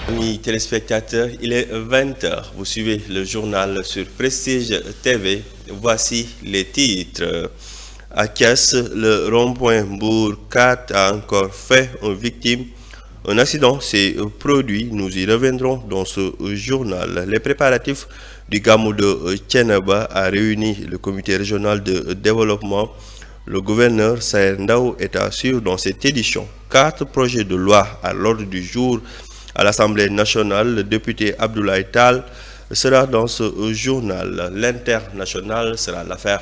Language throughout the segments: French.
Amis téléspectateurs, il est 20 h. Vous suivez le journal sur Prestige TV. Voici les titres. À Thiès, le rond-point Bourg 4 a encore fait une victime. Un accident s'est produit. Nous y reviendrons dans ce journal. Les préparatifs du Gamou de Thiénaba a réuni le comité régional de développement. Le gouverneur Saër Ndao est assuré dans cette édition. 4 projets de loi à l'ordre du jour à l'Assemblée nationale. Le député Abdoulaye Tal sera dans ce journal. L'international sera l'affaire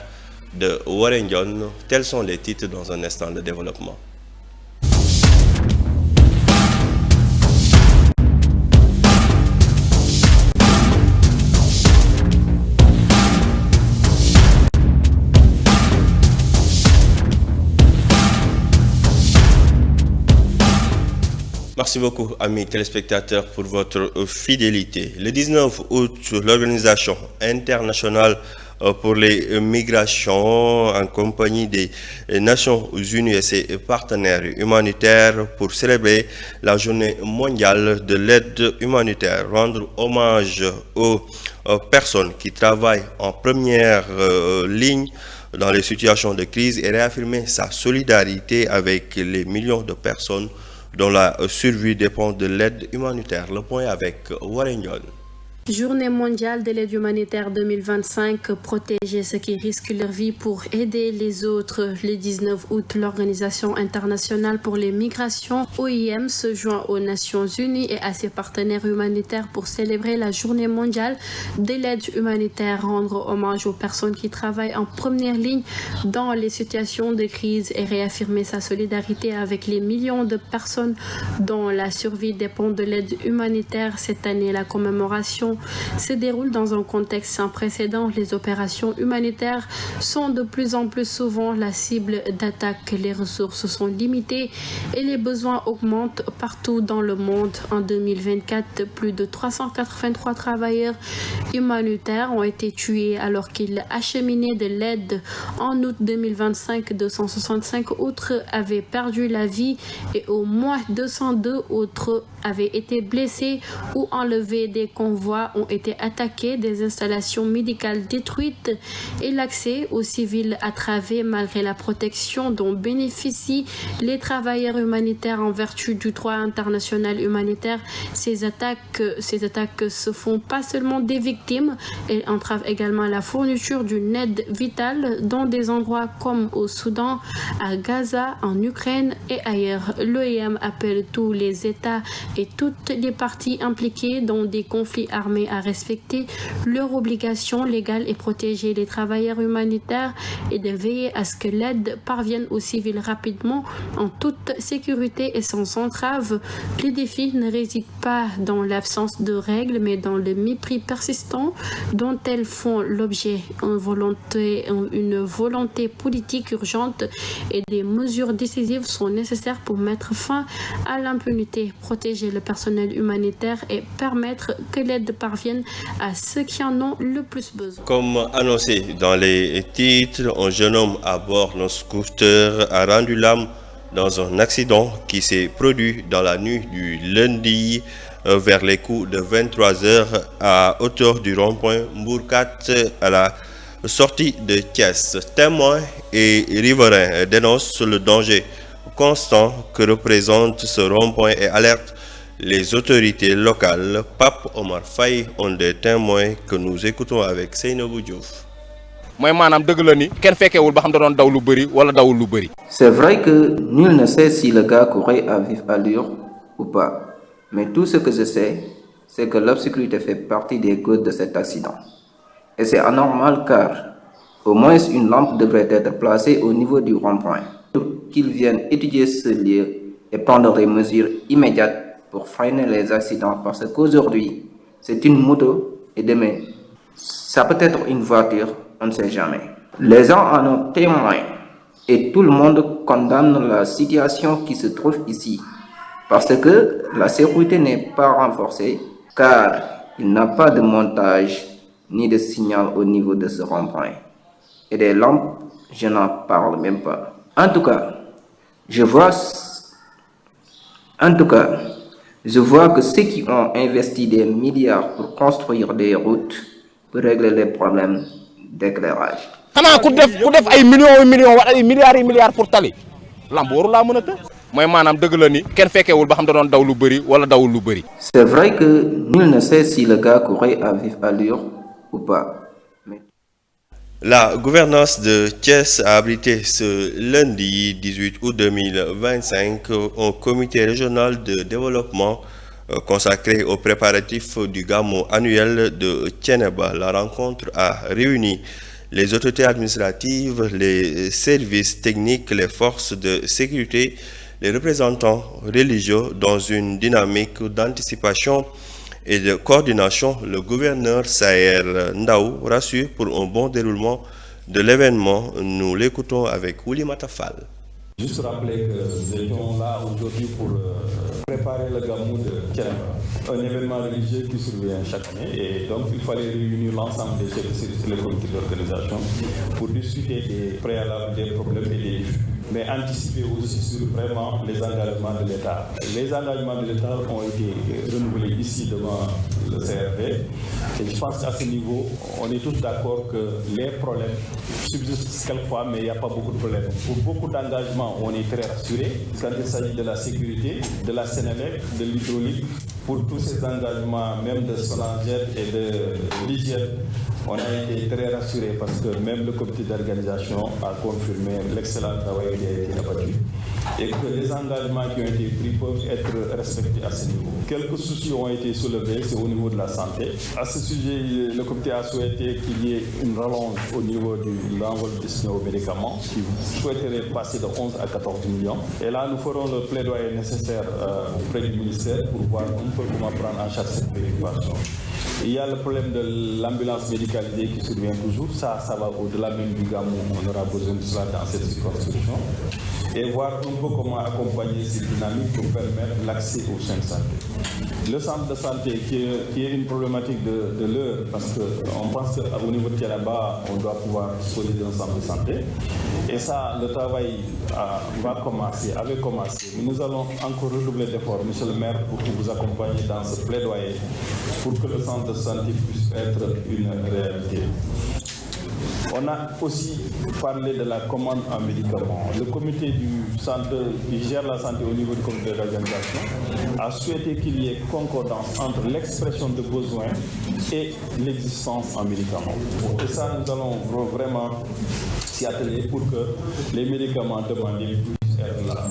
de Warengion. Tels sont les titres dans un instant de développement. Merci beaucoup, amis téléspectateurs, pour votre fidélité. Le 19 août, l'Organisation internationale pour les migrations, en compagnie des Nations Unies et ses partenaires humanitaires, pour célébrer la journée mondiale de l'aide humanitaire, rendre hommage aux personnes qui travaillent en première ligne dans les situations de crise et réaffirmer sa solidarité avec les millions de personnes dont la survie dépend de l'aide humanitaire. Le point avec Warren John. Journée mondiale de l'aide humanitaire 2025, protéger ceux qui risquent leur vie pour aider les autres. Le 19 août, l'Organisation internationale pour les migrations, OIM, se joint aux Nations Unies et à ses partenaires humanitaires pour célébrer la Journée mondiale de l'aide humanitaire, rendre hommage aux personnes qui travaillent en première ligne dans les situations de crise et réaffirmer sa solidarité avec les millions de personnes dont la survie dépend de l'aide humanitaire. Cette année, la commémoration se déroule dans un contexte sans précédent. Les opérations humanitaires sont de plus en plus souvent la cible d'attaques. Les ressources sont limitées et les besoins augmentent partout dans le monde. En 2024, plus de 383 travailleurs humanitaires ont été tués alors qu'ils acheminaient de l'aide. En août 2025, 265 autres avaient perdu la vie et au moins 202 autres avaient été blessés ou enlevés. Des convois ont été attaqués, des installations médicales détruites et l'accès aux civils attravé malgré la protection dont bénéficient les travailleurs humanitaires en vertu du droit international humanitaire. Ces attaques se font pas seulement des victimes, elles entravent également la fourniture d'une aide vitale dans des endroits comme au Soudan, à Gaza, en Ukraine et ailleurs. L'OIM appelle tous les États et toutes les parties impliquées dans des conflits armés à respecter leurs obligations légales et protéger les travailleurs humanitaires et de veiller à ce que l'aide parvienne aux civils rapidement, en toute sécurité et sans entrave. Les défis ne résident pas dans l'absence de règles, mais dans le mépris persistant dont elles font l'objet. Une volonté politique urgente et des mesures décisives sont nécessaires pour mettre fin à l'impunité, protéger le personnel humanitaire et permettre que l'aide parviennent à ceux qui en ont le plus besoin. Comme annoncé dans les titres, un jeune homme à bord d'un scooter a rendu l'âme dans un accident qui s'est produit dans la nuit du lundi vers les coups de 23 h à hauteur du rond-point Mbour 4 à la sortie de Thiès. Témoins et riverains dénoncent le danger constant que représente ce rond-point et alertent les autorités locales. Pape Omar Faye ont des témoins que nous écoutons avec Seynabou Diouf. C'est vrai que nul ne sait si le gars courait à vive allure ou pas. Mais tout ce que je sais, c'est que l'obscurité fait partie des causes de cet accident. Et c'est anormal car au moins une lampe devrait être placée au niveau du rond-point. Qu'ils viennent étudier ce lieu et prendre des mesures immédiates pour freiner les accidents, parce qu'aujourd'hui, c'est une moto et demain, ça peut être une voiture, on ne sait jamais. Les gens en ont témoin et tout le monde condamne la situation qui se trouve ici, parce que la sécurité n'est pas renforcée, car il n'y a pas de montage ni de signal au niveau de ce rond-point. Et des lampes, je n'en parle même pas. En tout cas, Je vois que ceux qui ont investi des milliards pour construire des routes pour régler les problèmes d'éclairage. xanaa ku def ay millions wala ay milliards pour tali lamb waru laa mën a të mooy maanaam dëgg la ni kenn fekkeewul ba xam da doon daw lu bëri wala dawul lu bëri. C'est vrai que nul ne sait si le gars courait à vive allure ou pas. La gouvernance de Thiès a abrité ce lundi 18 août 2025 un comité régional de développement consacré aux préparatifs du Gamou annuel de Thiénaba. La rencontre a réuni les autorités administratives, les services techniques, les forces de sécurité, les représentants religieux dans une dynamique d'anticipation et de coordination. Le gouverneur Saher Ndaw rassure pour un bon déroulement de l'événement. Nous l'écoutons avec Willy Matafal. Juste rappeler que nous étions là aujourd'hui pour préparer le Gamou de Thiénaba, un événement religieux qui survient chaque année, et donc il fallait réunir l'ensemble des chefs de service et les comités d'organisation pour discuter des préalables, des problèmes et des défis, mais anticiper aussi sur vraiment les engagements de l'État. Les engagements de l'État ont été renouvelés ici devant le CRD, et je pense qu'à ce niveau, on est tous d'accord que les problèmes subsistent quelquefois, mais il n'y a pas beaucoup de problèmes. Pour beaucoup d'engagements, on est très rassuré quand il s'agit de la sécurité, de la Sénélec, de l'hydraulique. Pour tous ces engagements, même de Sonaget et de l'hygiène, on a été très rassuré parce que même le comité d'organisation a confirmé l'excellent travail qui a été abattu et que les engagements qui ont été pris peuvent être respectés à ce niveau. Quelques soucis ont été soulevés, c'est au niveau de la santé. À ce sujet, le comité a souhaité qu'il y ait une rallonge au niveau de l'enveloppe destinée aux médicaments, qui souhaiterait passer de 11 à 14 millions. Et là, nous ferons le plaidoyer nécessaire auprès du ministère pour voir un peu comment prendre en charge cette préoccupation. Il y a le problème de l'ambulance médicalisée qui survient toujours. Ça va au-delà même du Gamou. On aura besoin de cela dans cette circonscription. Et voir un peu comment accompagner cette dynamique pour permettre l'accès aux soins de santé. Le centre de santé qui est une problématique de l'heure, parce qu'on pense qu'au niveau de Thiénaba, on doit pouvoir disposer d'un centre de santé. Et ça, le travail avait commencé. Mais nous allons encore redoubler d'efforts, monsieur le maire, pour vous accompagner dans ce plaidoyer, pour que le centre de santé puisse être une réalité. On a aussi parlé de la commande en médicaments. Le comité du centre qui gère la santé au niveau du comité d'organisation a souhaité qu'il y ait concordance entre l'expression de besoins et l'existence en médicaments. Et ça, nous allons vraiment s'y atteler pour que les médicaments demandés puissent être là.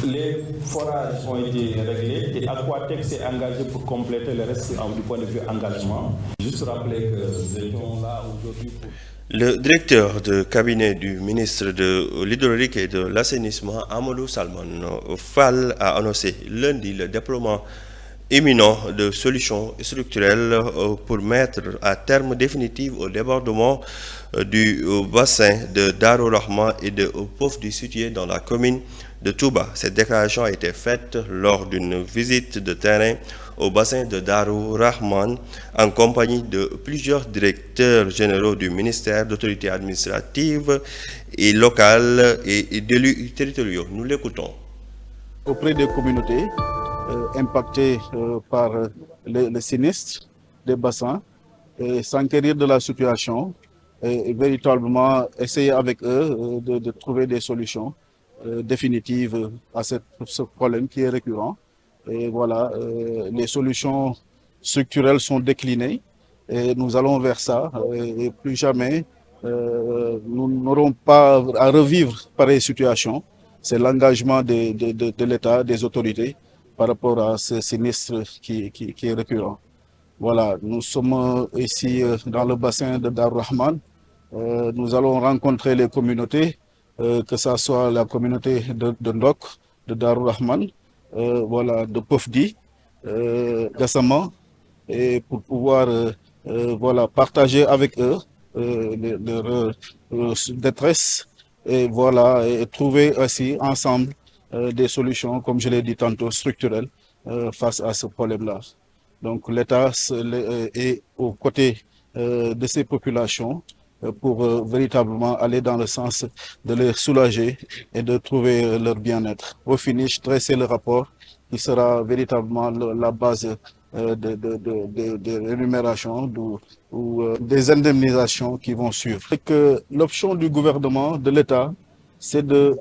Les forages ont été réglés et Aquatec s'est engagé pour compléter le reste du point de vue engagement. Juste rappeler que nous étions là aujourd'hui pour... Le directeur de cabinet du ministre de l'Hydraulique et de l'Assainissement, Amadou Salman Fall, a annoncé lundi le déploiement imminent de solutions structurelles pour mettre à terme définitif au débordement du bassin de Darou Rahman et de Pofdy situé dans la commune de Touba. Cette déclaration a été faite lors d'une visite de terrain au bassin de Darou Rahman en compagnie de plusieurs directeurs généraux du ministère, d'autorités administratives et locales et d'élus territoriaux. Nous l'écoutons. Auprès des communautés impactées par le sinistre des bassins, et s'enquérir de la situation et véritablement essayer avec eux de trouver des solutions définitives à ce problème qui est récurrent. Et voilà, les solutions structurelles sont déclinées et nous allons vers ça. Et plus jamais, nous n'aurons pas à revivre pareille situation. C'est l'engagement de l'État, des autorités, par rapport à ce sinistre qui est récurrent. Voilà, nous sommes ici dans le bassin de Darou Rahman. Nous allons rencontrer les communautés, que ce soit la communauté de Ndok, de Darou Rahman, voilà, de Pofdy, Gassama, et pour pouvoir voilà, partager avec eux leur détresse et, voilà, et trouver aussi ensemble des solutions, comme je l'ai dit tantôt, structurelles face à ce problème-là. Donc l'État est aux côtés de ces populations pour véritablement aller dans le sens de les soulager et de trouver leur bien-être. Au finish, dresser le rapport qui sera véritablement la base de rémunération ou des indemnisations qui vont suivre. Et que l'option du gouvernement, de l'État, c'est de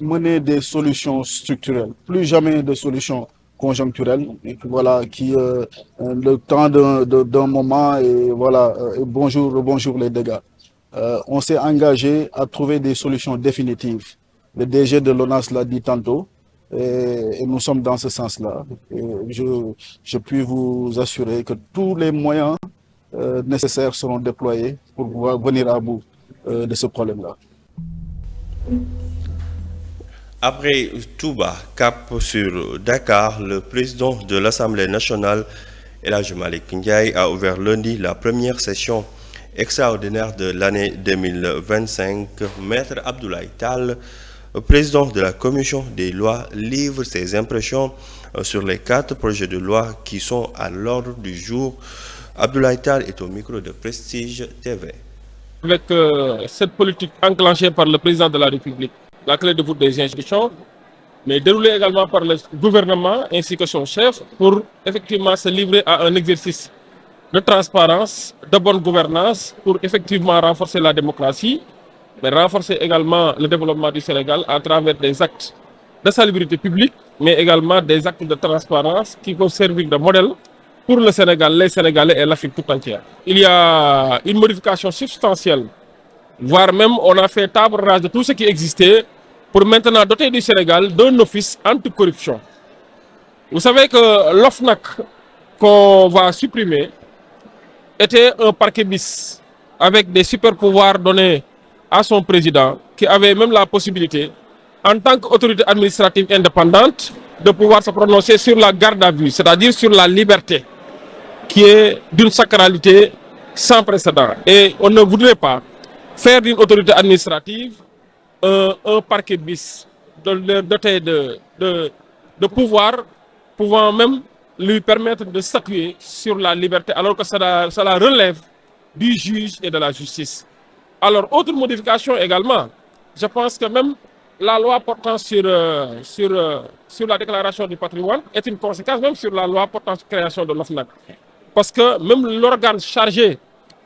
mener des solutions structurelles, plus jamais de solutions conjoncturelles, voilà, qui le temps d'un moment et voilà, et bonjour les dégâts. On s'est engagé à trouver des solutions définitives. Le DG de l'ONAS l'a dit tantôt, et nous sommes dans ce sens-là. Je puis vous assurer que tous les moyens nécessaires seront déployés pour pouvoir venir à bout de ce problème-là. Après Touba, cap sur Dakar, le président de l'Assemblée nationale, El Hadji Malick Ndiaye, a ouvert lundi la première session extraordinaire de l'année 2025. Maître Abdoulaye Tall, président de la commission des lois, livre ses impressions sur les 4 projets de loi qui sont à l'ordre du jour. Abdoulaye Tall est au micro de Prestige TV. Avec cette politique enclenchée par le président de la République, la clé de voûte des institutions, mais déroulée également par le gouvernement ainsi que son chef pour effectivement se livrer à un exercice de transparence, de bonne gouvernance, pour effectivement renforcer la démocratie, mais renforcer également le développement du Sénégal à travers des actes de salubrité publique, mais également des actes de transparence qui peuvent servir de modèle pour le Sénégal, les Sénégalais et l'Afrique tout entière. Il y a une modification substantielle, voire même on a fait table rase de tout ce qui existait pour maintenant doter du Sénégal d'un office anticorruption. Vous savez que l'OFNAC qu'on va supprimer était un parquet bis avec des super pouvoirs donnés à son président, qui avait même la possibilité, en tant qu'autorité administrative indépendante, de pouvoir se prononcer sur la garde à vue, c'est-à-dire sur la liberté, qui est d'une sacralité sans précédent. Et on ne voudrait pas faire d'une autorité administrative un parquet bis doté de pouvoir pouvant même lui permettre de statuer sur la liberté, alors que cela relève du juge et de la justice. Alors, autre modification également, je pense que même la loi portant sur la déclaration du patrimoine est une conséquence même sur la loi portant sur la création de l'OFNAC. Parce que même l'organe chargé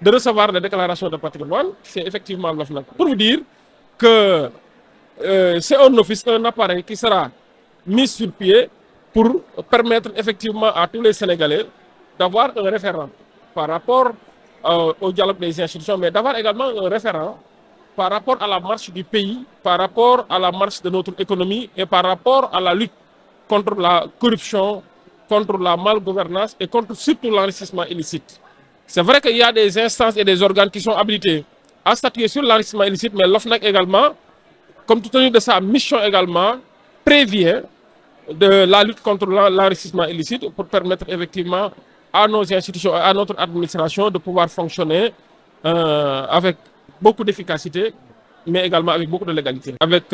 de recevoir la déclaration de patrimoine, c'est effectivement l'OFNAC. Pour vous dire que c'est un office, un appareil qui sera mis sur pied pour permettre effectivement à tous les Sénégalais d'avoir un référent par rapport au dialogue des institutions, mais d'avoir également un référent par rapport à la marche du pays, par rapport à la marche de notre économie et par rapport à la lutte contre la corruption, contre la malgouvernance et contre surtout l'enrichissement illicite. C'est vrai qu'il y a des instances et des organes qui sont habilités à statuer sur l'enrichissement illicite, mais l'OFNAC également, comme tout tenu de sa mission également, prévient de la lutte contre l'enrichissement illicite pour permettre effectivement à nos institutions et à notre administration de pouvoir fonctionner avec beaucoup d'efficacité, mais également avec beaucoup de légalité. Avec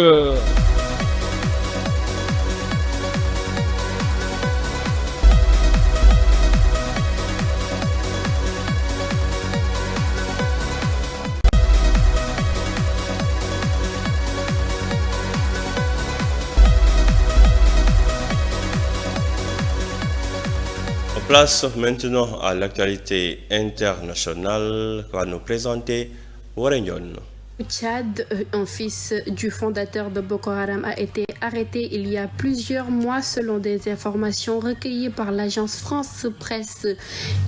Place maintenant à l'actualité internationale que va nous présenter Warren Yon. Au Tchad, un fils du fondateur de Boko Haram a été arrêté il y a plusieurs mois selon des informations recueillies par l'agence France Presse.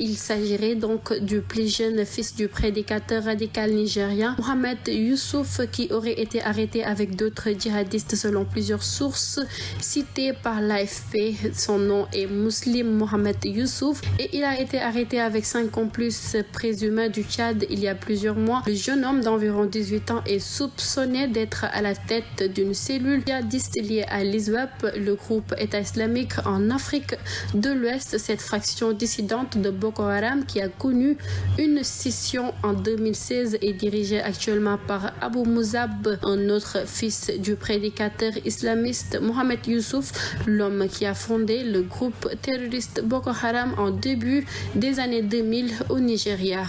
Il s'agirait donc du plus jeune fils du prédicateur radical nigérien Mohamed Youssouf qui aurait été arrêté avec d'autres djihadistes selon plusieurs sources citées par l'AFP. Son nom est Muslim Mohamed Youssouf et il a été arrêté avec 5 complices présumés du Tchad il y a plusieurs mois. Le jeune homme d'environ 18 ans est soupçonné d'être à la tête d'une cellule djihadiste liée à l'ISWAP, le groupe État islamique en Afrique de l'Ouest. Cette fraction dissidente de Boko Haram qui a connu une scission en 2016 est dirigée actuellement par Abu Musab, un autre fils du prédicateur islamiste Mohamed Youssouf, l'homme qui a fondé le groupe terroriste Boko Haram en début des années 2000 au Nigeria.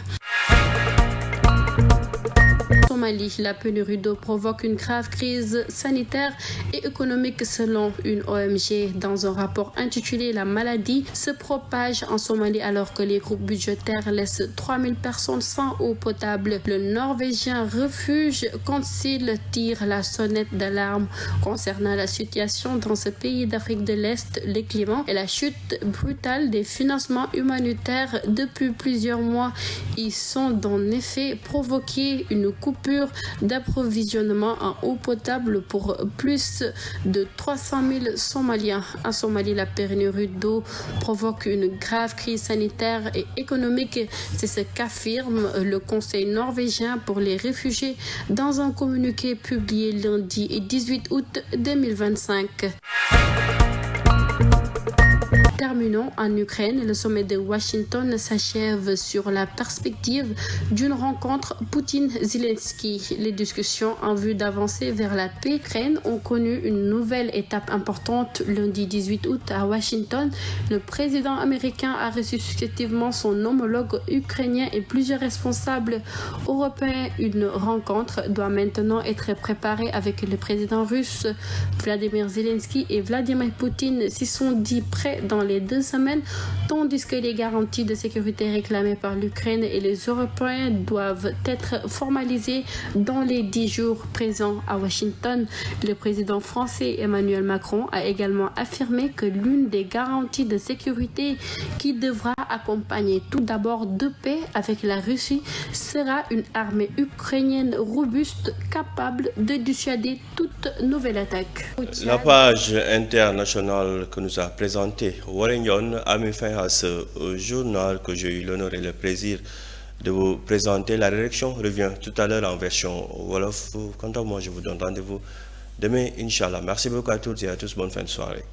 Somalie. La pénurie d'eau provoque une grave crise sanitaire et économique selon une ONG. Dans un rapport intitulé « La maladie se propage en Somalie alors que les groupes budgétaires laissent 3000 personnes sans eau potable ». Le Norvégien Refuge Concile tire la sonnette d'alarme concernant la situation dans ce pays d'Afrique de l'Est, le climat et la chute brutale des financements humanitaires depuis plusieurs mois. Ils sont en effet provoqué une coupure d'approvisionnement en eau potable pour plus de 300 000 Somaliens. En Somalie, la pénurie d'eau provoque une grave crise sanitaire et économique. C'est ce qu'affirme le Conseil norvégien pour les réfugiés dans un communiqué publié lundi 18 août 2025. Terminons en Ukraine. Le sommet de Washington s'achève sur la perspective d'une rencontre Poutine-Zelensky. Les discussions en vue d'avancer vers la paix Ukraine ont connu une nouvelle étape importante lundi 18 août à Washington. Le président américain a reçu successivement son homologue ukrainien et plusieurs responsables européens. Une rencontre doit maintenant être préparée avec le président russe Vladimir Zelensky et Vladimir Poutine s'y sont dit prêts dans les 2 semaines, tandis que les garanties de sécurité réclamées par l'Ukraine et les Européens doivent être formalisées dans les 10 jours présents à Washington. Le président français Emmanuel Macron a également affirmé que l'une des garanties de sécurité qui devra accompagner tout d'abord de paix avec la Russie sera une armée ukrainienne robuste capable de dissuader toute nouvelle attaque. La page internationale que nous a présentée Warren Yon a mis fin à ce journal que j'ai eu l'honneur et le plaisir de vous présenter. La rédaction revient tout à l'heure en version Wolof. Quant à moi, je vous donne rendez-vous demain, Inch'Allah. Merci beaucoup à toutes et à tous. Bonne fin de soirée.